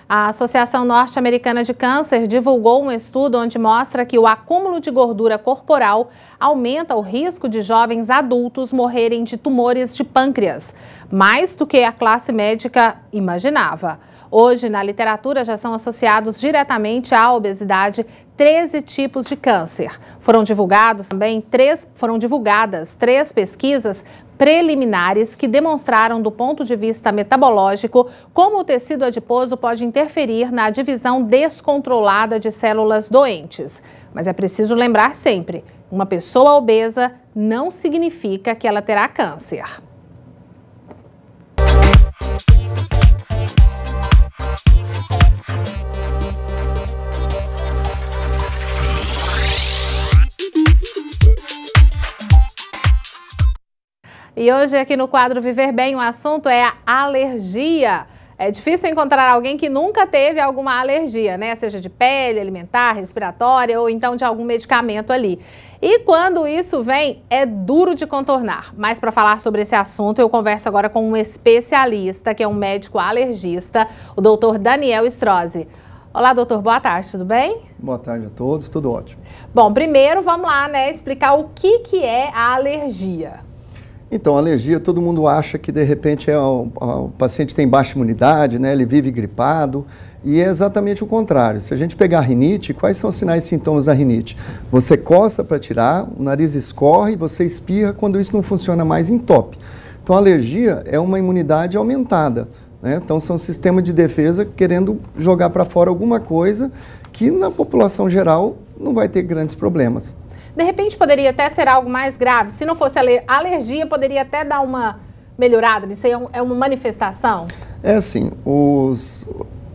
A Associação Norte-Americana de Câncer divulgou um estudo onde mostra que o acúmulo de gordura corporal aumenta o risco de jovens adultos morrerem de tumores de pâncreas, mais do que a classe médica imaginava. Hoje, na literatura, já são associados diretamente à obesidade 13 tipos de câncer. Foram divulgadas três pesquisas preliminares que demonstraram, do ponto de vista metabológico, como o tecido adiposo pode interferir na divisão descontrolada de células doentes. Mas é preciso lembrar sempre, uma pessoa obesa não significa que ela terá câncer. E hoje aqui no quadro Viver Bem o assunto é a alergia. É difícil encontrar alguém que nunca teve alguma alergia, né? Seja de pele, alimentar, respiratória ou então de algum medicamento ali. E quando isso vem, é duro de contornar. Mas para falar sobre esse assunto, eu converso agora com um especialista, que é um médico alergista, o doutor Daniel Strozzi. Olá, doutor, boa tarde, tudo bem? Boa tarde a todos, tudo ótimo. Bom, primeiro vamos lá, né, explicar o que é a alergia. Então, a alergia, todo mundo acha que de repente o paciente tem baixa imunidade, né? Ele vive gripado, e é exatamente o contrário. Se a gente pegar a rinite, quais são os sinais e sintomas da rinite? Você coça para tirar, o nariz escorre, você espirra, quando isso não funciona mais, entope. Então, a alergia é uma imunidade aumentada, né? Então, são um sistema de defesa querendo jogar para fora alguma coisa que na população geral não vai ter grandes problemas. De repente poderia até ser algo mais grave. Se não fosse alergia, poderia até dar uma melhorada. Isso aí é uma manifestação? É assim,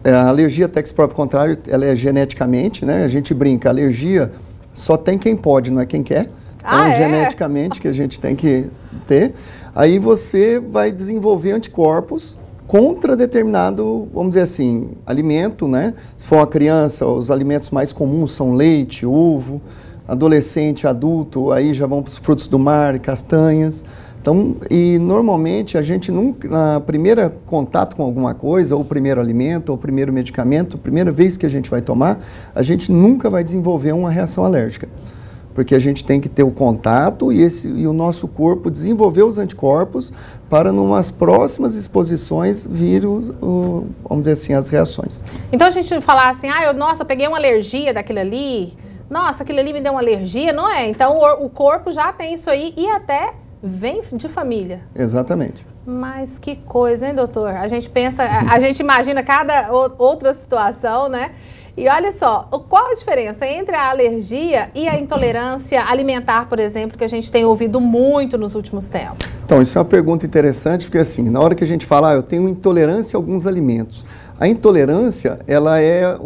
a alergia, até que se prova o contrário, ela é geneticamente, né? A gente brinca, a alergia só tem quem pode, não é quem quer. Então, é geneticamente que a gente tem que ter. Aí você vai desenvolver anticorpos contra determinado, vamos dizer assim, alimento, né? Se for uma criança, os alimentos mais comuns são leite, ovo. Adolescente, adulto, aí já vão para os frutos do mar, castanhas. Então, e normalmente a gente nunca, na primeira contato com alguma coisa, ou o primeiro alimento, ou o primeiro medicamento, a primeira vez que a gente vai tomar, a gente nunca vai desenvolver uma reação alérgica. Porque a gente tem que ter o contato e o nosso corpo desenvolver os anticorpos para, numas próximas exposições, vir, vamos dizer assim, as reações. Então a gente falar assim, nossa, eu peguei uma alergia daquilo ali, nossa, aquilo ali me deu uma alergia, não é? Então o corpo já tem isso aí e até vem de família. Exatamente. Mas que coisa, hein, doutor? A gente pensa, a gente imagina cada outra situação, né? E olha só, qual a diferença entre a alergia e a intolerância alimentar, por exemplo, que a gente tem ouvido muito nos últimos tempos? Então, isso é uma pergunta interessante, porque assim, na hora que a gente fala, eu tenho intolerância a alguns alimentos. A intolerância, ela é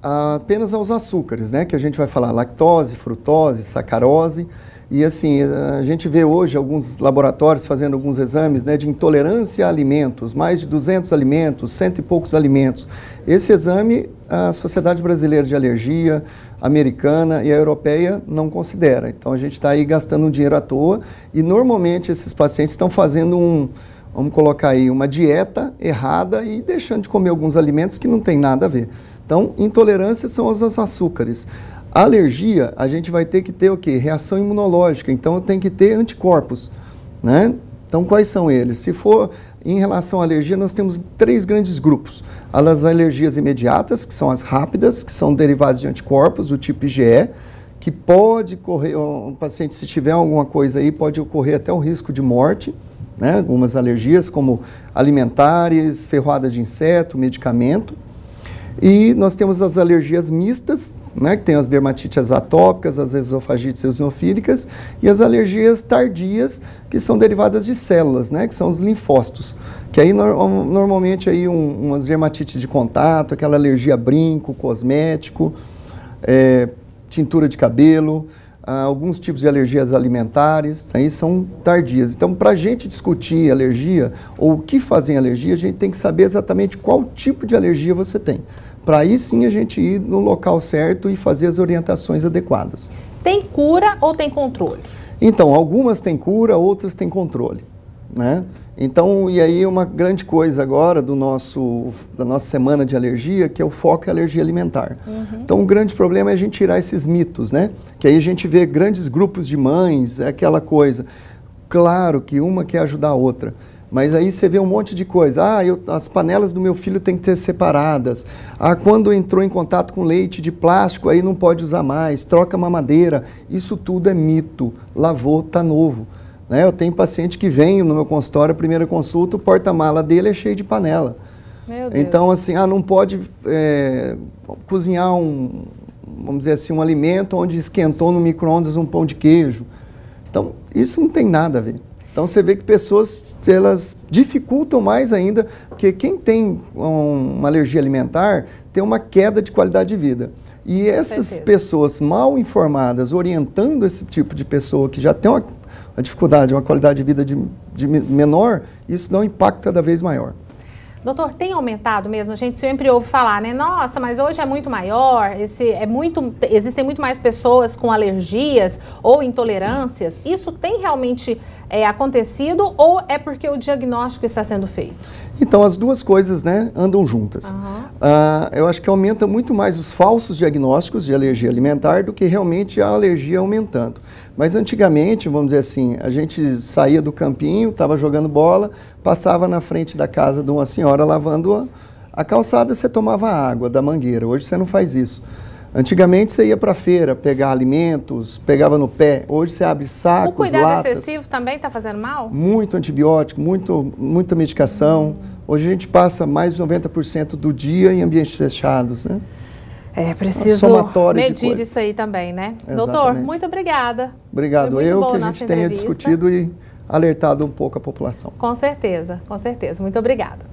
apenas aos açúcares, né? Que a gente vai falar lactose, frutose, sacarose. E assim, a gente vê hoje alguns laboratórios fazendo alguns exames, né, de intolerância a alimentos, mais de 200 alimentos, 100 e poucos alimentos. Esse exame, a Sociedade Brasileira de Alergia, americana e a europeia não considera. Então a gente está aí gastando um dinheiro à toa e normalmente esses pacientes estão fazendo vamos colocar aí, uma dieta errada e deixando de comer alguns alimentos que não tem nada a ver. Então, intolerância são os açúcares. A alergia, a gente vai ter que ter o quê? Reação imunológica, então eu tenho que ter anticorpos, né? Então, quais são eles? Se for em relação à alergia, nós temos 3 grandes grupos. As alergias imediatas, que são as rápidas, que são derivadas de anticorpos, do tipo IgE, que pode correr, um paciente, se tiver alguma coisa aí, pode ocorrer até o risco de morte, né? Algumas alergias, como alimentares, ferroada de inseto, medicamento. E nós temos as alergias mistas, né, que tem as dermatites atópicas, as esofagites eosinofílicas, e as alergias tardias, que são derivadas de células, né, que são os linfócitos. Que aí normalmente aí umas dermatites de contato, aquela alergia a brinco, cosmético, tintura de cabelo, alguns tipos de alergias alimentares, aí são tardias. Então, para a gente discutir alergia ou o que fazer em alergia, a gente tem que saber exatamente qual tipo de alergia você tem. Para aí sim a gente ir no local certo e fazer as orientações adequadas. Tem cura ou tem controle? Então, algumas têm cura, outras têm controle, né? Então, e aí uma grande coisa agora da nossa semana de alergia, que é o foco em alergia alimentar. Então, o grande problema é a gente tirar esses mitos, né? Que aí a gente vê grandes grupos de mães, é aquela coisa. Claro que uma quer ajudar a outra, mas aí você vê um monte de coisa. As panelas do meu filho têm que ter separadas. Quando entrou em contato com leite de plástico, aí não pode usar mais, troca a mamadeira. Isso tudo é mito. Lavou, tá novo. Né? Eu tenho paciente que vem no meu consultório, a primeira consulta, o porta-mala dele é cheio de panela. Meu Deus. Então, assim, não pode cozinhar vamos dizer assim, um alimento onde esquentou no micro-ondas um pão de queijo. Então, isso não tem nada a ver. Então, você vê que pessoas, elas dificultam mais ainda, porque quem tem uma alergia alimentar tem uma queda de qualidade de vida. E essas pessoas mal informadas, orientando esse tipo de pessoa que já tem uma dificuldade, uma qualidade de vida de menor, isso dá um impacto cada vez maior. Doutor, tem aumentado mesmo? A gente sempre ouve falar, né? Nossa, mas hoje é muito maior, existem muito mais pessoas com alergias ou intolerâncias. Isso tem realmente acontecido ou é porque o diagnóstico está sendo feito? Então, as duas coisas, né, andam juntas. Eu acho que aumenta muito mais os falsos diagnósticos de alergia alimentar do que realmente a alergia aumentando. Mas antigamente, vamos dizer assim, a gente saía do campinho, estava jogando bola, passava na frente da casa de uma senhora lavando a calçada, você tomava água da mangueira. Hoje você não faz isso. Antigamente você ia para a feira pegar alimentos, pegava no pé. Hoje você abre sacos, latas. O cuidado latas, excessivo também está fazendo mal? Muito antibiótico, muita medicação. Hoje a gente passa mais de 90% do dia em ambientes fechados, né? É preciso medir isso aí também, né? Exatamente. Doutor, muito obrigada. Obrigado eu que a gente tenha discutido e alertado um pouco a população. Com certeza, muito obrigada.